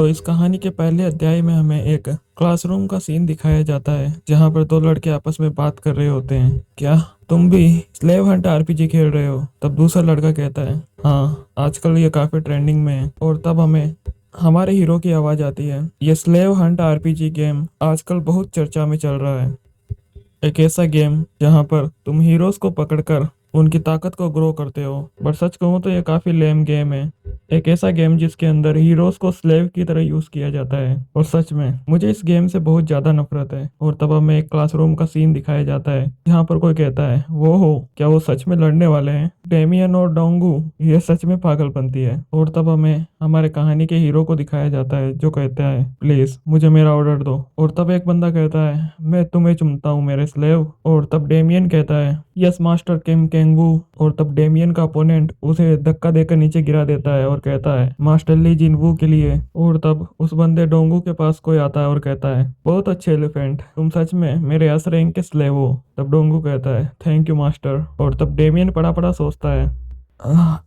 तो इस कहानी के पहले अध्याय में हमें एक क्लासरूम का सीन दिखाया जाता है जहां पर दो लड़के आपस में बात कर रहे होते हैं। क्या तुम भी स्लेव हंट आरपीजी खेल रहे हो? तब दूसरा लड़का कहता है, हाँ आजकल ये काफी ट्रेंडिंग में है। और तब हमें हमारे हीरो की आवाज आती है, ये स्लेव हंट आरपीजी गेम आजकल बहुत चर्चा में चल रहा है। एक ऐसा गेम जहां पर तुम हीरोज को पकड़कर उनकी ताकत को ग्रो करते हो। बट सच कहूं तो ये काफी लेम गेम है। एक ऐसा गेम जिसके अंदर हीरोज को स्लेव की तरह यूज किया जाता है। और सच में मुझे इस गेम से बहुत ज्यादा नफरत है। और तब हमें एक क्लासरूम का सीन दिखाया जाता है जहाँ पर कोई कहता है, वो हो क्या वो सच में लड़ने वाले हैं? डेमियन और डोंगू, ये सच में पागलपंती है। और तब हमें हमारे कहानी के हीरो को दिखाया जाता है जो कहता है, प्लीज मुझे मेरा ऑर्डर दो। और तब एक बंदा कहता है, मैं तुम्हें चुनता हूँ मेरे स्लेव। और तब डेमियन कहता है, यस मास्टर किम केंगवू। और तब डेमियन का अपोनेंट उसे धक्का देकर नीचे गिरा देता है और कहता है, मास्टर ली जिनवू के लिए। और तब उस बंदे डोंगू के पास कोई आता है और कहता है, बहुत अच्छे एलिफेंट, तुम सच में मेरे एस रैंक के स्लेव हो। तब डोंगू कहता है, थैंक यू मास्टर। और तब डेमियन पड़ा पड़ा सोचता है,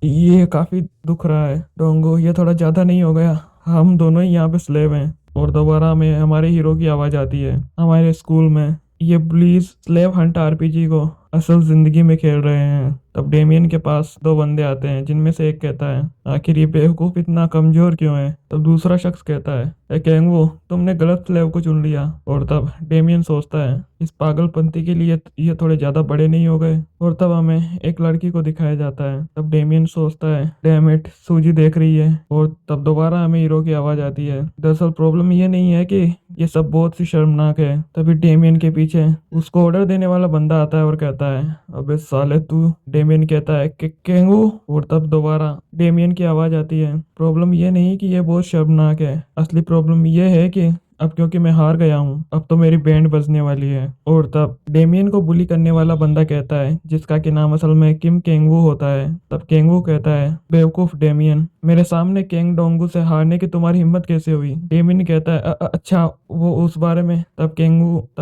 ये काफी दुख रहा है डोंगू, ये थोड़ा ज्यादा नहीं हो गया? हम दोनों ही यहाँ पे स्लेव हैं। और दोबारा में हमारे हीरो की आवाज आती है, हमारे स्कूल में ये पुलिस स्लेव हंट आरपीजी को असल जिंदगी में खेल रहे हैं। तब डेमियन के पास दो बंदे आते हैं जिनमें से एक कहता है, आखिर ये बेवकूफ इतना कमजोर क्यों है? तब दूसरा शख्स कहता है, ए केंगवू, तुमने गलत स्लेव को चुन लिया। और तब डेमियन सोचता है, इस पागलपंती के लिए ये थोड़े ज्यादा बड़े नहीं हो गए? और तब हमें एक लड़की को दिखाया जाता है। तब डेमियन सोचता है, डैम इट, सूजी देख रही है। और तब दोबारा हमें हीरो की आवाज आती है, दरअसल प्रॉब्लम ये नहीं है कि ये सब बहुत सी शर्मनाक है। तभी डेमियन के पीछे उसको ऑर्डर देने वाला बंदा आता है और कहता है, अबे साले तू। डेमियन कहता है कि केंगू। और तब दोबारा डेमियन की आवाज आती है, प्रॉब्लम ये नहीं कि ये बहुत शर्मनाक है, असली प्रॉब्लम ये है कि अब क्योंकि मैं हार गया हूँ, अब तो मेरी बैंड बजने वाली है। और तब डेमियन को बुली करने वाला बंदा कहता है, जिसका कि नाम असल में किम केंगवू होता है। तब केंगवू कहता है, बेवकूफ डेमियन, मेरे सामने केंग डोंगू से हारने की तुम्हारी हिम्मत कैसे हुई? डेमियन कहता है, अच्छा वो उस बारे में। तब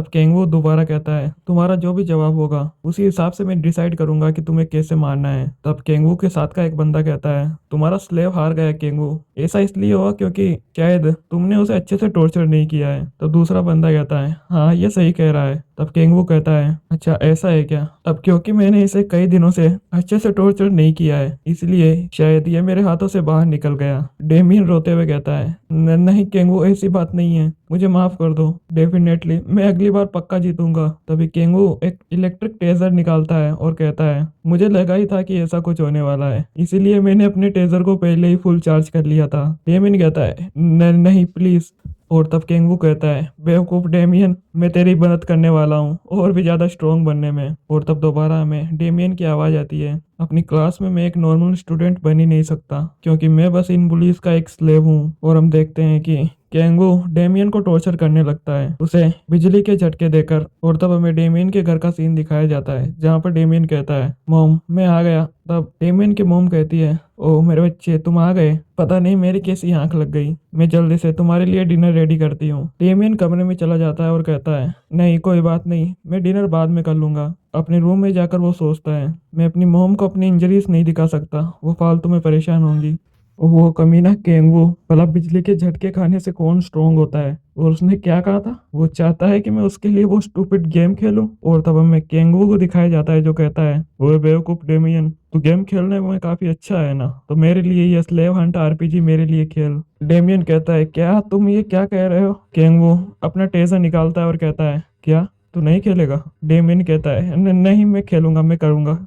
केंगवू दोबारा कहता है, तुम्हारा जो भी जवाब होगा उसी हिसाब से मैं डिसाइड करूंगा कि तुम्हें कैसे मारना है। तब केंगवू के साथ का एक बंदा कहता है, तुम्हारा स्लेव हार गया केंगवू, ऐसा इसलिए हुआ क्योंकि शायद तुमने उसे अच्छे से टॉर्चर नहीं किया है। तो दूसरा बंदा कहता है, हाँ ये सही कह रहा है। तब केंगवू कहता है, अच्छा ऐसा है क्या? अब क्योंकि मैंने इसे कई दिनों से अच्छे से टॉर्चर नहीं किया है इसलिए शायद ये मेरे हाथों से बाहर निकल गया। डेमियन रोते हुए कहता है, नहीं केंगवू, ऐसी बात नहीं है, मुझे माफ कर दो। डेफिनेटली मैं अगली बार पक्का जीतूंगा। तभी केंगवू एक इलेक्ट्रिक टेजर निकालता है और कहता है, मुझे लगा ही था कि ऐसा कुछ होने वाला है, इसीलिए मैंने अपने टेजर को पहले ही फुल चार्ज कर लिया था। डेमियन कहता है, नहीं प्लीज। और तब केंगवू कहता है, बेवकूफ डेमियन, मैं तेरी मदद करने वाला हूँ और भी ज्यादा स्ट्रोंग बनने में। और तब दोबारा हमें डेमियन की आवाज आती है, अपनी क्लास में मैं एक नॉर्मल स्टूडेंट बन ही नहीं सकता क्योंकि मैं बस इन बुलीज का एक स्लेव हूँ। और हम देखते हैं कि केंगू डेमियन को टॉर्चर करने लगता है, उसे बिजली के झटके देकर। और तब हमें डेमियन के घर का सीन दिखाया जाता है जहाँ पर डेमियन कहता है, मॉम मैं आ गया। तब डेमियन की मॉम कहती है, ओह मेरे बच्चे तुम आ गए, पता नहीं मेरी कैसी आंख लग गई, मैं जल्दी से तुम्हारे लिए डिनर रेडी करती हूँ। डेमियन कमरे में चला जाता है और कहता है, नहीं कोई बात नहीं, मैं डिनर बाद में कर लूंगा। अपने रूम में जाकर वो सोचता है, मैं अपनी मोम को अपनी इंजरीज नहीं दिखा सकता, वो फालतू में परेशान होंगी। वो कमीना केंगवू, भला बिजली के झटके खाने से कौन स्ट्रोंग होता है? और उसने क्या कहा था? वो चाहता है कि मैं उसके लिए वो स्टूपिड गेम खेलूं। और तब हमें केंगवू को दिखाया जाता है जो कहता है, वो बेवकूफ डेमियन, तू गेम खेलने में काफी अच्छा है ना, तो मेरे लिए ये स्लेव हंट आरपीजी मेरे लिए खेल। डेमियन कहता है, क्या तुम ये क्या कह रहे हो? केंगवू अपना टेजर निकालता है और कहता है, क्या तू नहीं खेलेगा? डेमियन कहता है, नहीं मैं खेलूंगा, मैं करूंगा।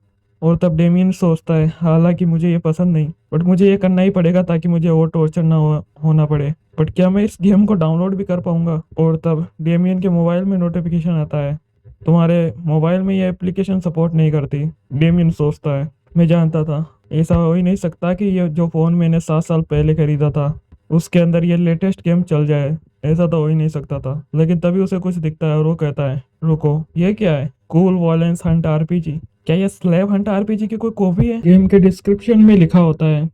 और तब डेमियन सोचता है, हालांकि मुझे ये पसंद नहीं, बट मुझे ये करना ही पड़ेगा ताकि मुझे और टॉर्चर ना होना पड़े। बट क्या मैं इस गेम को डाउनलोड भी कर पाऊंगा? और तब डेमियन के मोबाइल में नोटिफिकेशन आता है, तुम्हारे मोबाइल में ये एप्लीकेशन सपोर्ट नहीं करती। डेमियन सोचता है, मैं जानता था, ऐसा हो ही नहीं सकता कि ये जो फ़ोन मैंने 7 साल पहले खरीदा था उसके अंदर ये लेटेस्ट गेम चल जाए, ऐसा तो हो ही नहीं सकता था। लेकिन तभी उसे कुछ दिखता है और वो कहता है, रुको ये क्या है? कूल वॉयलेंस हंट आरपीजी, क्या ये स्लेव हंट आरपीजी की कोई कॉपी है? गेम के डिस्क्रिप्शन में लिखा होता है,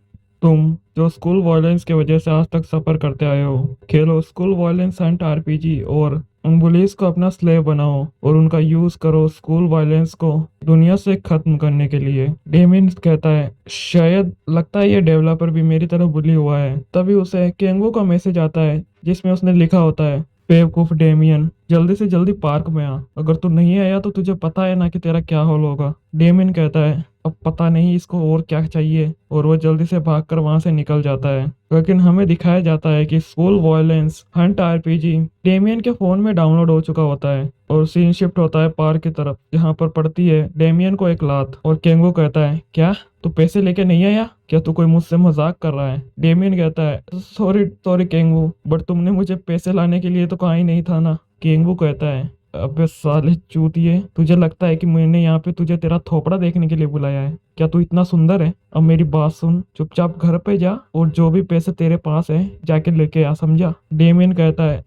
तुम जो स्कूल वॉयलेंस की वजह से आज तक सफर करते आए हो, खेलो स्कूल वॉयलेंस हंट आरपीजी और उन बुलीज को अपना स्लेव बनाओ और उनका यूज करो स्कूल वायलेंस को दुनिया से खत्म करने के लिए। डेमियन कहता है शायद लगता है ये डेवलपर भी मेरी तरह बुली हुआ है। तभी उसे केंगो का मैसेज आता है जिसमें उसने लिखा होता है, बेवकूफ डेमियन, जल्दी से जल्दी पार्क में आ, अगर तू नहीं आया तो तुझे पता है ना कि तेरा क्या हाल होगा। डेमियन कहता है अब पता नहीं इसको और क्या चाहिए, और वो जल्दी से भागकर वहां से निकल जाता है। लेकिन हमें दिखाया जाता है कि school violence hunt RPG Damien के फोन में डाउनलोड हो चुका होता है और सीन शिफ्ट होता है पार्क की तरफ, जहां पर पड़ती है डेमियन को एक लात और केंगो कहता है क्या तू पैसे लेके नहीं आया, क्या तू कोई मुझसे मजाक कर रहा है। डेमियन कहता है सॉरी सॉरी केंगो, बट तुमने मुझे पैसे लाने के लिए तो कहा ही नहीं था ना। केंगो कहता है अबे साले चूतिए, तुझे लगता है कि मैंने यहाँ पे तुझे तेरा थोपड़ा देखने के लिए बुलाया है? क्या तू इतना सुंदर है? अब मेरी बात सुन, चुपचाप घर पे जा और जो भी पैसे तेरे पास है जाके लेके आ, समझा। डेमियन कहता है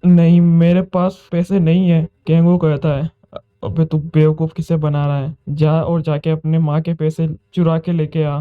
नहीं मेरे पास पैसे नहीं है। केंगो कहता है अबे तू बेवकूफ किसे बना रहा है, जा और जाके अपने माँ के पैसे चुरा के लेके आ।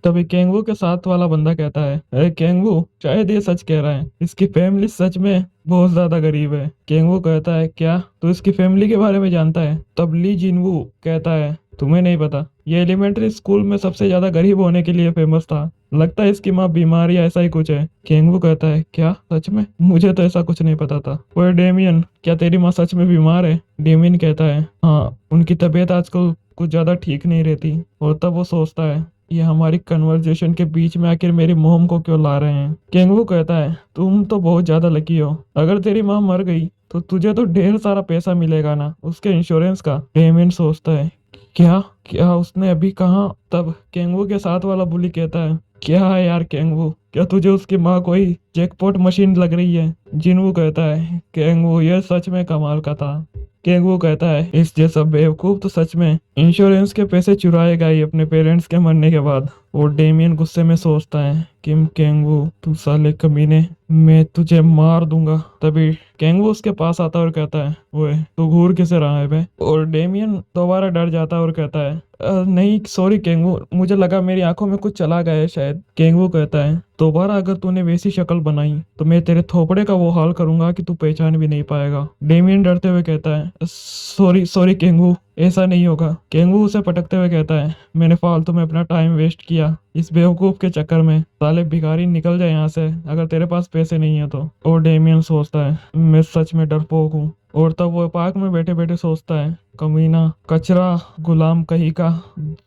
तभी केंगू के साथ वाला बंदा कहता है अरे केंगू शायद ये सच कह रहा है, इसकी फैमिली सच में बहुत ज्यादा गरीब है। केंगू कहता है क्या तू इसकी फैमिली के बारे में जानता है? तब ली जिनवू कहता है तुम्हें नहीं पता, ये एलिमेंट्री स्कूल में सबसे ज्यादा गरीब होने के लिए फेमस था, लगता है इसकी माँ बीमार या ऐसा ही कुछ है। केंगू कहता है क्या सच में? मुझे तो ऐसा कुछ नहीं पता था। ओए डेमियन, क्या तेरी माँ सच में बीमार है? डेमियन कहता है हाँ, उनकी तबीयत आजकल कुछ ज्यादा ठीक नहीं रहती। और तब वो सोचता है ये हमारी कन्वर्जेशन के बीच में आखिर मेरी मोम को क्यों ला रहे हैं। केंगू कहता है तुम तो बहुत ज्यादा लकी हो, अगर तेरी माँ मर गई तो तुझे तो ढेर सारा पैसा मिलेगा ना उसके इंश्योरेंस का। डेमियन सोचता है क्या क्या उसने अभी कहा। तब केंगू के साथ वाला बुली कहता है क्या है यार केंगू, क्या तुझे उसकी माँ कोई जैकपॉट मशीन लग रही है? जिनवू कहता है केंगू ये सच में कमाल का था। केंगू कहता है इस जैसा बेवकूफ तो सच में इंश्योरेंस के पैसे चुराएगा ही अपने पेरेंट्स के मरने के बाद। और डेमियन गुस्से में सोचता है किम केंगू तू साले कमीने, मैं तुझे मार दूंगा। तभी केंगू उसके पास आता है और कहता है ओए तू घूर किसे रहा है बे? और डेमियन दोबारा डर जाता है और कहता है नहीं सॉरी केंगू, मुझे लगा मेरी आंखों में कुछ चला गया है शायद। केंगू कहता है दोबारा अगर तूने वैसी शक्ल बनाई तो मैं तेरे थोपड़े का वो हाल करूंगा कि तू पहचान भी नहीं पाएगा। डेमियन डरते हुए कहता है सॉरी सॉरी केंगू, ऐसा नहीं होगा। केंगू उसे पटकते हुए कहता है मैंने फालतू में अपना टाइम वेस्ट किया इस बेवकूफ के चक्कर में, साले भिखारी निकल जाए यहाँ से अगर तेरे पास पैसे नहीं है तो। और डेमियन सोचता है मैं सच में डरपोक हूँ। और तब वो पार्क में बैठे बैठे सोचता है कमीना, कचरा, गुलाम कहीं का,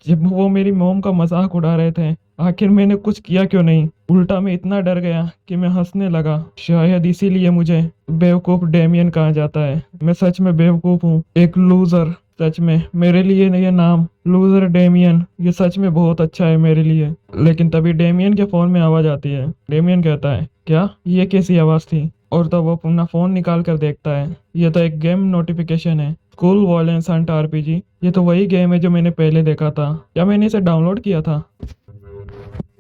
जब वो मेरी मोम का मजाक उड़ा रहे थे आखिर मैंने कुछ किया क्यों नहीं? उल्टा मैं इतना डर गया कि मैं हंसने लगा, शायद इसीलिए मुझे बेवकूफ डेमियन कहा जाता है। मैं सच में बेवकूफ हूँ, एक लूजर। सच में मेरे लिए ये नाम लूजर डेमियन ये सच में बहुत अच्छा है मेरे लिए। लेकिन तभी डेमियन के फोन में आवाज आती है। डेमियन कहता है क्या ये कैसी आवाज थी? और तब वो अपना फोन निकाल कर देखता है ये तो एक गेम नोटिफिकेशन है, स्कूल वायलेंस हंट आरपीजी। ये तो वही गेम है जो मैंने पहले देखा था, क्या मैंने इसे डाउनलोड किया था?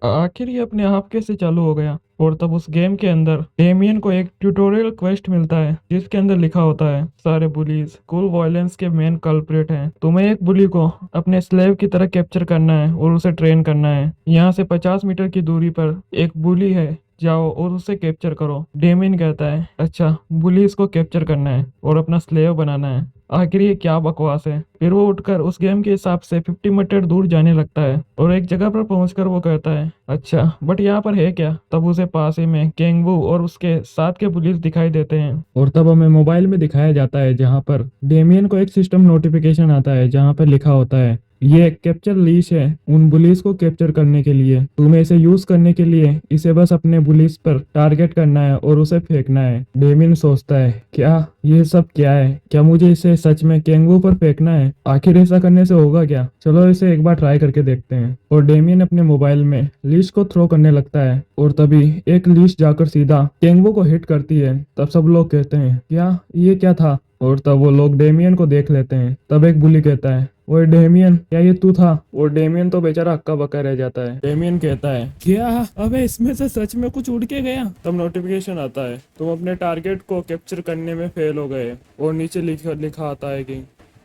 आखिर ये अपने आप कैसे चालू हो गया? और तब उस गेम के अंदर डेमियन को एक ट्यूटोरियल क्वेस्ट मिलता है जिसके अंदर लिखा होता है सारे बुलीज स्कूल वायलेंस के मेन कल्प्रिट हैं, तुम्हें एक बुली को अपने स्लेव की तरह कैप्चर करना है और उसे ट्रेन करना है। यहाँ से 50 मीटर की दूरी पर एक बुली है, जाओ और उसे कैप्चर करो। डेमियन कहता है अच्छा बुलीज को कैप्चर करना है और अपना स्लेव बनाना है, आखिर ये क्या बकवास है। फिर वो उठकर उस गेम के हिसाब से 50 मीटर दूर जाने लगता है और एक जगह पर पहुंचकर वो कहता है अच्छा बट यहाँ पर है क्या? तब उसे पास ही में केंगू और उसके साथ के पुलिस दिखाई देते हैं। और तब हमें मोबाइल में दिखाया जाता है जहाँ पर डेमियन को एक सिस्टम नोटिफिकेशन आता है जहाँ पर लिखा होता है ये एक कैप्चर लीश है उन बुलीज को कैप्चर करने के लिए, तुम्हें इसे यूज करने के लिए इसे बस अपने बुलीज पर टारगेट करना है और उसे फेंकना है। डेमियन सोचता है क्या ये सब क्या है, क्या मुझे इसे सच में केंगू पर फेंकना है? आखिर ऐसा करने से होगा क्या, चलो इसे एक बार ट्राई करके देखते हैं। और डेमियन अपने मोबाइल में लीश को थ्रो करने लगता है और तभी एक लीश जाकर सीधा केंगू को हिट करती है। तब सब लोग कहते हैं क्या ये क्या था? और तब वो लोग डेमियन को देख लेते हैं। तब एक बुली कहता है वो डेमियन क्या ये तू था? और डेमियन तो बेचारा हक्का बक्का रह जाता है। डेमियन कहता है क्या अबे इसमें से सच में कुछ उड़ के गया? तब नोटिफिकेशन आता है तुम अपने टारगेट को कैप्चर करने में फेल हो गए और नीचे लिखा आता है कि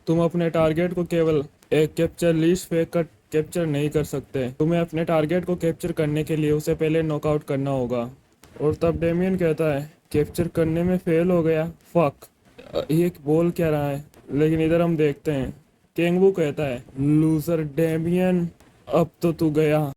तुम अपने टारगेट को केवल एक कैप्चर लीश फेंक कर कैप्चर नहीं कर सकते, तुम्हें अपने टारगेट को कैप्चर करने के लिए उसे पहले नॉकआउट करना होगा। और तब डेमियन कहता है कैप्चर करने में फेल हो गया, फक, ये बोल क्या रहा है, लेकिन इधर हम देखते हैं। केंगवू कहता है, लूजर डेमियन, अब तो तू गया।